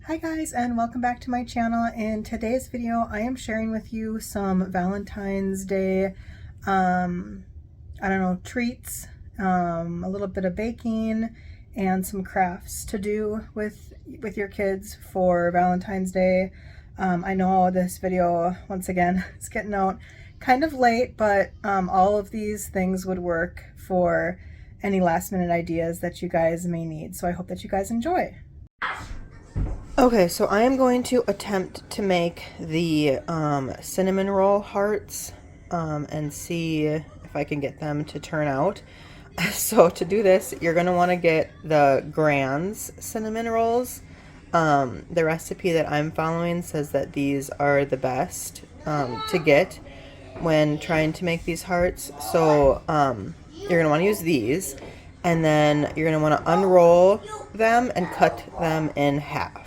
Hi guys, and welcome back to my channel. In today's video I am sharing with you some Valentine's Day treats, a little bit of baking and some crafts to do with your kids for Valentine's Day. I know this video once again is getting out kind of late, but all of these things would work for any last minute ideas that you guys may need, so I hope that you guys enjoy. Okay, so I am going to attempt to make the cinnamon roll hearts and see if I can get them to turn out. So to do this, you're going to want to get the Grand's cinnamon rolls. The recipe that I'm following says that these are the best to get when trying to make these hearts. So you're going to want to use these, and then you're going to want to unroll them and cut them in half.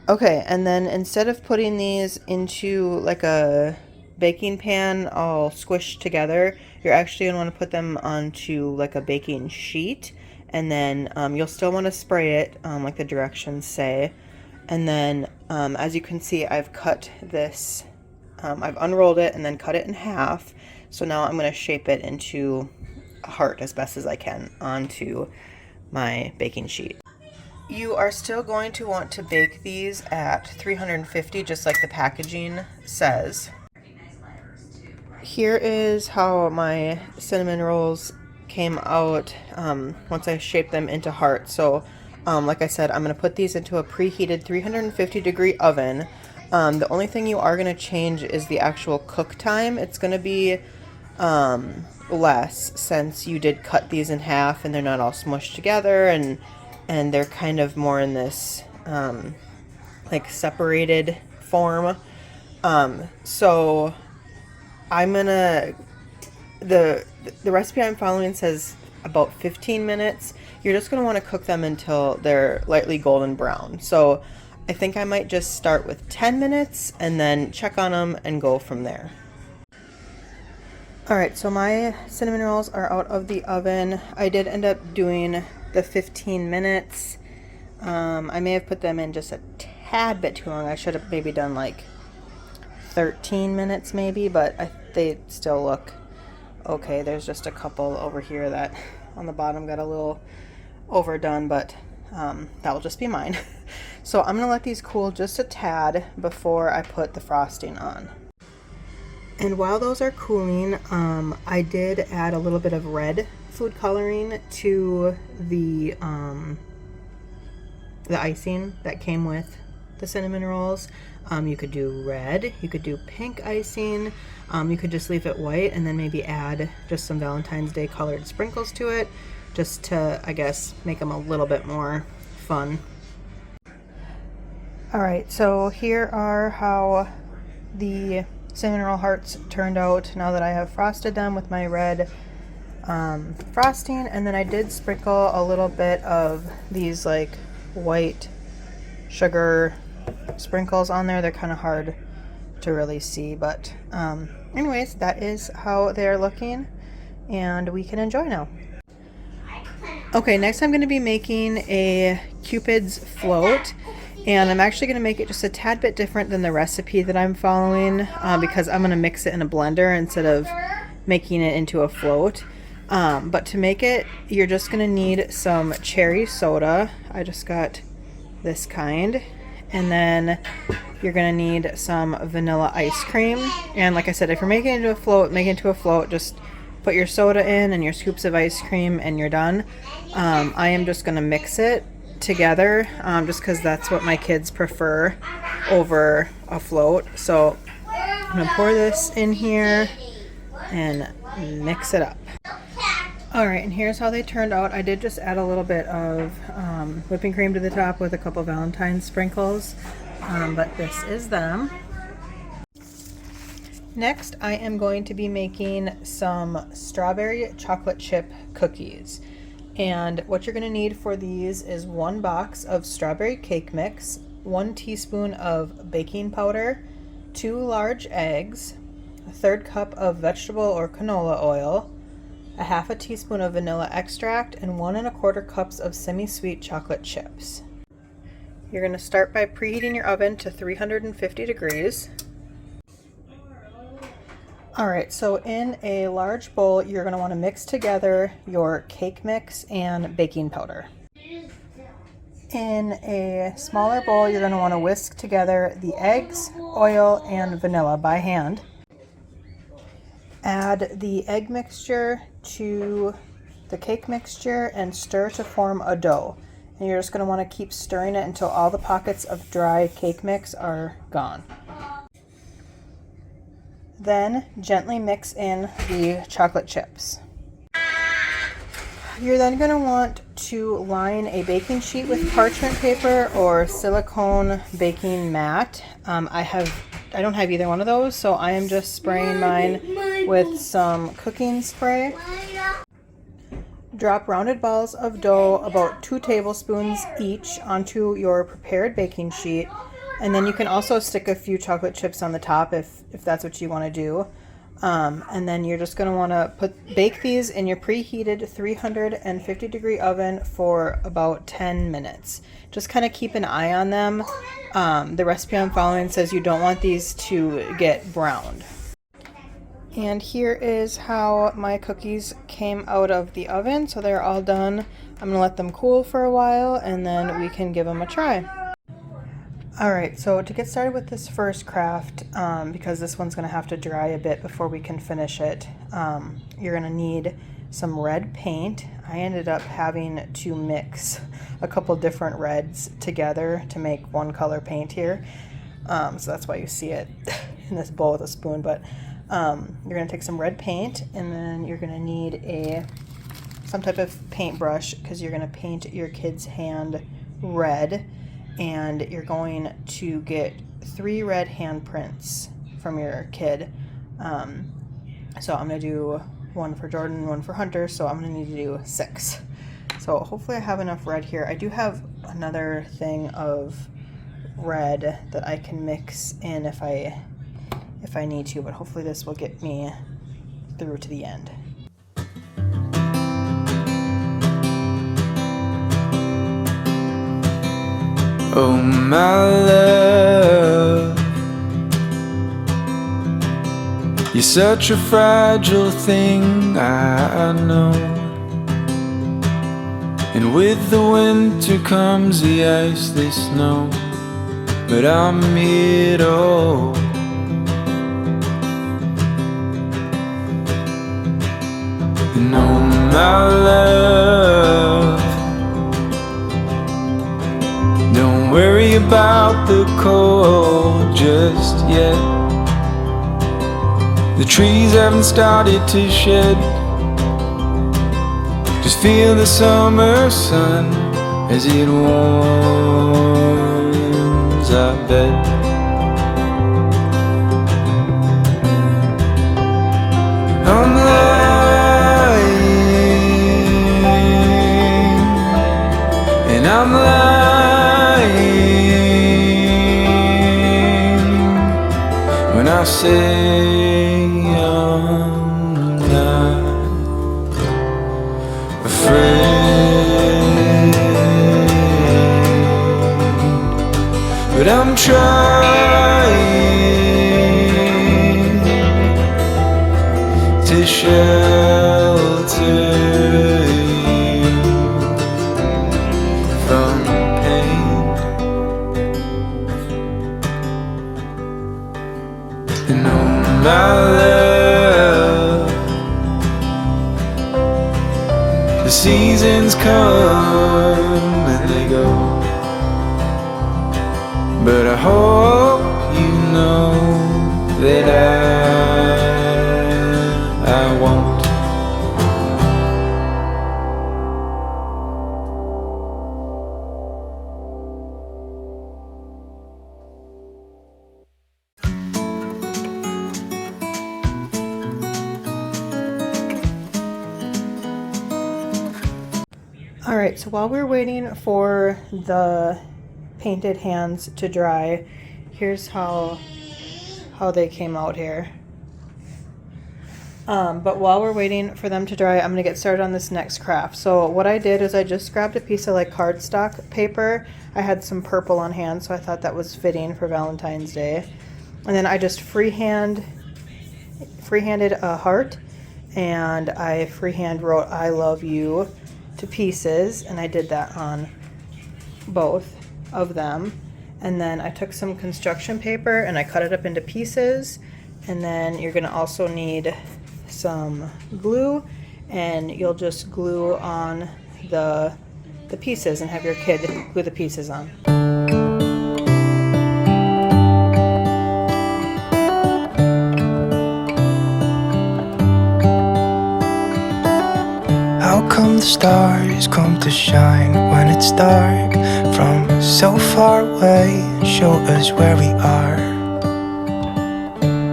Okay, and then instead of putting these into like a baking pan all squished together, you're actually going to want to put them onto like a baking sheet, and then you'll still want to spray it like the directions say. And then as you can see, I've cut this, I've unrolled it and then cut it in half. So now I'm going to shape it into a heart as best as I can onto my baking sheet. You are still going to want to bake these at 350, just like the packaging says. Here is how my cinnamon rolls came out once I shaped them into hearts. So like I said, I'm going to put these into a preheated 350-degree oven. The only thing you are going to change is the actual cook time. It's going to be less, since you did cut these in half and they're not all smushed together, and they're kind of more in this like separated form. So I'm gonna, the recipe I'm following says about 15 minutes. You're just gonna want to cook them until they're lightly golden brown. So I think I might just start with 10 minutes and then check on them and go from there. Alright, so my cinnamon rolls are out of the oven. I did end up doing the 15 minutes. I may have put them in just a tad bit too long. I should have maybe done like 13 minutes maybe, but they still look okay. There's just a couple over here that on the bottom got a little overdone, but that will just be mine. So I'm gonna let these cool just a tad before I put the frosting on. And while those are cooling, I did add a little bit of red food coloring to the icing that came with the cinnamon rolls. You could do red, you could do pink icing, you could just leave it white and then maybe add just some Valentine's Day colored sprinkles to it, just to, I guess, make them a little bit more fun. Alright, so here are how the cinnamon roll hearts turned out now that I have frosted them with my red frosting, and then I did sprinkle a little bit of these like white sugar sprinkles on there. They're kind of hard to really see, but anyways, that is how they're looking, and we can enjoy now. Okay, next I'm going to be making a Cupid's Float. And I'm actually going to make it just a tad bit different than the recipe that I'm following because I'm going to mix it in a blender instead of making it into a float. But to make it, you're just going to need some cherry soda. I just got this kind. And then you're going to need some vanilla ice cream. And like I said, if you're making it into a float, make it into a float. Just put your soda in and your scoops of ice cream and you're done. I am just going to mix it together just because that's what my kids prefer over a float. So I'm gonna pour this in here and mix it up. Alright, and here's how they turned out. I did just add a little bit of whipping cream to the top with a couple Valentine sprinkles, but this is them. Next, I am going to be making some strawberry chocolate chip cookies. And what you're going to need for these is 1 box of strawberry cake mix, 1 teaspoon of baking powder, 2 large eggs, a 1/3 cup of vegetable or canola oil, a 1/2 teaspoon of vanilla extract, and 1 1/4 cups of semi-sweet chocolate chips. You're going to start by preheating your oven to 350 degrees. Alright, so in a large bowl, you're going to want to mix together your cake mix and baking powder. In a smaller bowl, you're going to want to whisk together the eggs, oil, and vanilla by hand. Add the egg mixture to the cake mixture and stir to form a dough. And you're just going to want to keep stirring it until all the pockets of dry cake mix are gone. Then gently mix in the chocolate chips. You're then going to want to line a baking sheet with parchment paper or silicone baking mat. I don't have either one of those, so I am just spraying mine with some cooking spray. Drop rounded balls of dough, about 2 tablespoons each, onto your prepared baking sheet. And then you can also stick a few chocolate chips on the top if that's what you want to do. And then you're just going to want to bake these in your preheated 350 degree oven for about 10 minutes. Just kind of keep an eye on them. The recipe I'm following says you don't want these to get browned. And here is how my cookies came out of the oven. So they're all done. I'm going to let them cool for a while and then we can give them a try. Alright, so to get started with this first craft, because this one's going to have to dry a bit before we can finish it, you're going to need some red paint. I ended up having to mix a couple different reds together to make one color paint here. So that's why you see it in this bowl with a spoon. But you're going to take some red paint, and then you're going to need some type of paintbrush because you're going to paint your kid's hand red. And you're going to get 3 red handprints from your kid. So I'm going to do one for Jordan, one for Hunter, so I'm going to need to do 6. So hopefully I have enough red here. I do have another thing of red that I can mix in if I need to, but hopefully this will get me through to the end. Oh my love, you're such a fragile thing, I know. And with the winter comes the ice, the snow, but I'm here to hold. And oh my love, don't worry about the cold just yet. The trees haven't started to shed. Just feel the summer sun as it warms our bed. I'm lying, and I'm lying when I say I'm not afraid, but I'm trying to shelter you from pain. And oh my love, the seasons come and they go, but I hope you know that I won't. Alright, so while we're waiting for the painted hands to dry, here's how they came out here. But while we're waiting for them to dry, I'm going to get started on this next craft. So what I did is I just grabbed a piece of like cardstock paper. I had some purple on hand, so I thought that was fitting for Valentine's Day. And then I just freehanded a heart, and I freehand wrote I love you to pieces, and I did that on both of them. And then I took some construction paper and I cut it up into pieces. And then you're going to also need some glue, and you'll just glue on the pieces and have your kid glue the pieces on. How come the stars come to shine when it's dark from so far away and show us where we are?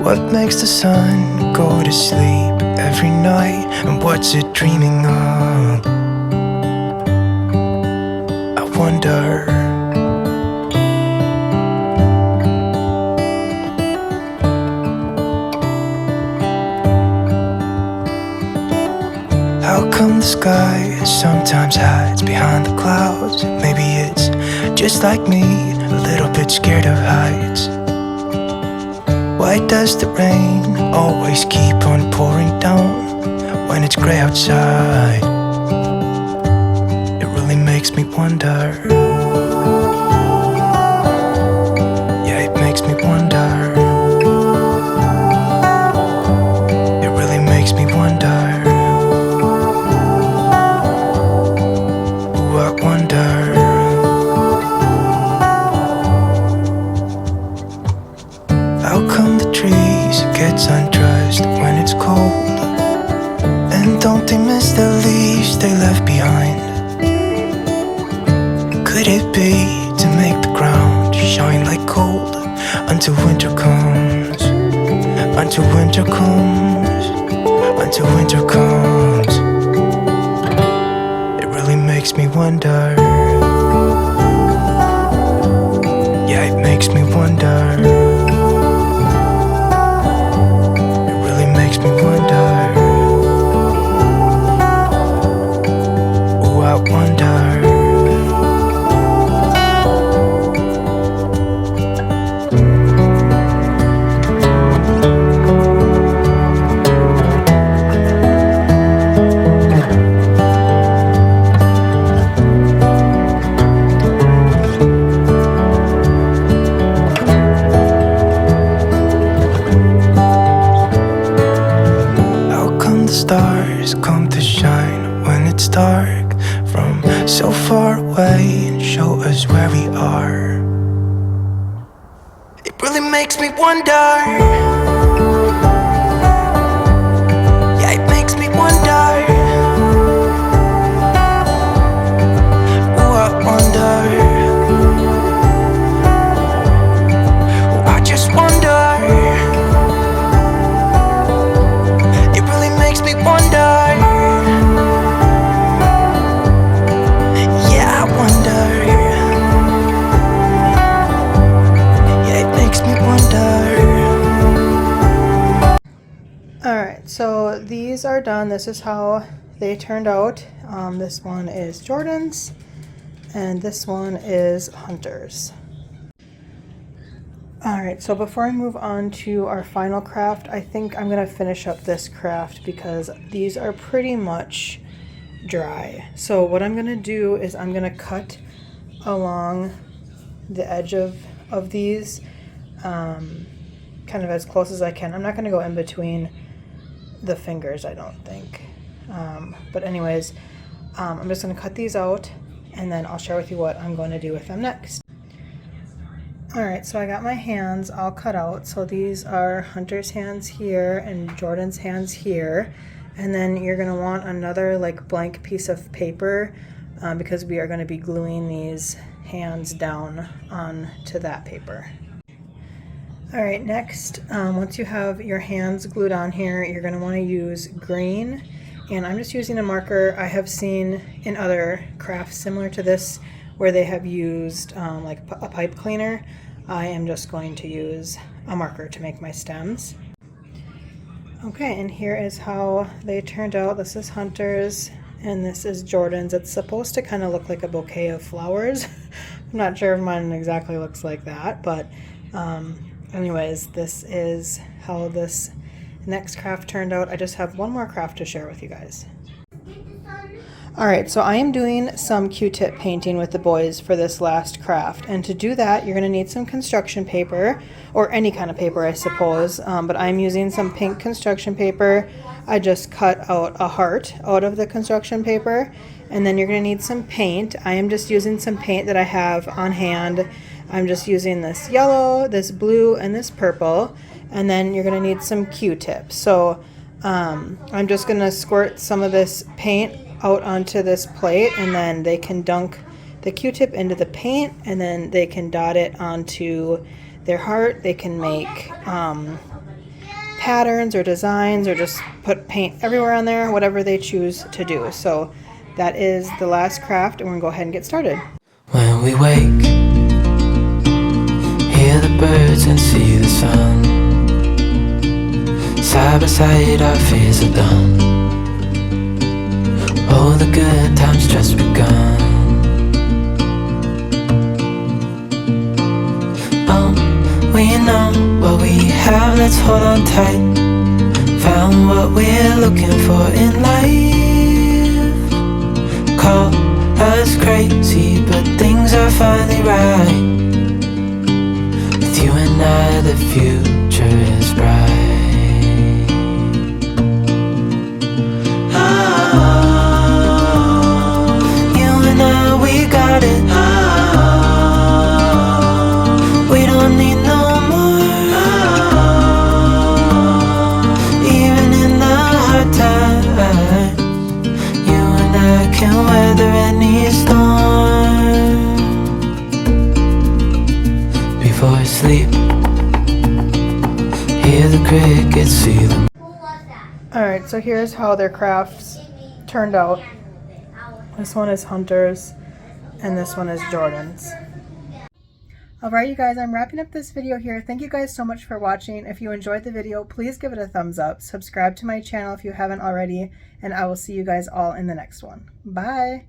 What makes the sun go to sleep every night, and what's it dreaming of? I wonder. How come the sky sometimes hides behind the clouds? Maybe it's just like me, a little bit scared of heights. Why does the rain always keep on pouring down when it's gray outside? It really makes me wonder. Yeah, it makes me wonder. It really makes me wonder. Ooh, I wonder. How come the trees get undressed when it's cold? And don't they miss the leaves they left behind? Could it be to make the ground shine like gold until winter comes? Until winter comes, until winter comes. It really makes me wonder. Yeah, it makes me wonder. Makes me wonder. Oh, I wonder. Stars come to shine when it's dark from so far away and show us where we are. It really makes me wonder. Yeah, it makes me wonder. Oh, I wonder. Oh, I just wonder. Makes me wonder. Yeah, I wonder. Yeah, it makes me wonder. Alright, so these are done. This is how they turned out. This one is Jordan's, and this one is Hunter's. Alright, so before I move on to our final craft, I think I'm going to finish up this craft because these are pretty much dry. So what I'm going to do is I'm going to cut along the edge of these kind of as close as I can. I'm not going to go in between the fingers, I don't think. But anyways, I'm just going to cut these out, and then I'll share with you what I'm going to do with them next. Alright, so I got my hands all cut out. So these are Hunter's hands here and Jordan's hands here. And then you're going to want another like blank piece of paper because we are going to be gluing these hands down onto that paper. Alright, next, once you have your hands glued on here, you're going to want to use green. And I'm just using a marker I have seen in other crafts similar to this where they have used like a pipe cleaner. I am just going to use a marker to make my stems. Okay, and here is how they turned out. This is Hunter's and this is Jordan's. It's supposed to kind of look like a bouquet of flowers. I'm not sure if mine exactly looks like that, but anyways, this is how this next craft turned out. I just have one more craft to share with you guys. Alright, so I am doing some Q-tip painting with the boys for this last craft, and to do that you're going to need some construction paper, or any kind of paper I suppose, but I'm using some pink construction paper. I just cut out a heart out of the construction paper, and then you're going to need some paint. I am just using some paint that I have on hand. I'm just using this yellow, this blue, and this purple, and then you're going to need some Q-tips. So I'm just going to squirt some of this paint out onto this plate, and then they can dunk the Q-tip into the paint, and then they can dot it onto their heart. They can make patterns or designs, or just put paint everywhere on there, whatever they choose to do. So that is the last craft, and we're gonna go ahead and get started. When we wake, hear the birds and see the sun. Side by side our fears are done. Oh, the good times just begun. Oh, we know what we have, let's hold on tight. Found what we're looking for in life. Call us crazy, but things are finally right. With you and I, the future is bright. We don't need no more. Even in the hard times, you and I can weather any storm. Before I sleep, hear the crickets, see them. Alright, so here's how their crafts turned out. This one is Hunter's, and this one is Jordan's. Alright you guys, I'm wrapping up this video here. Thank you guys so much for watching. If you enjoyed the video, please give it a thumbs up. Subscribe to my channel if you haven't already, and I will see you guys all in the next one. Bye!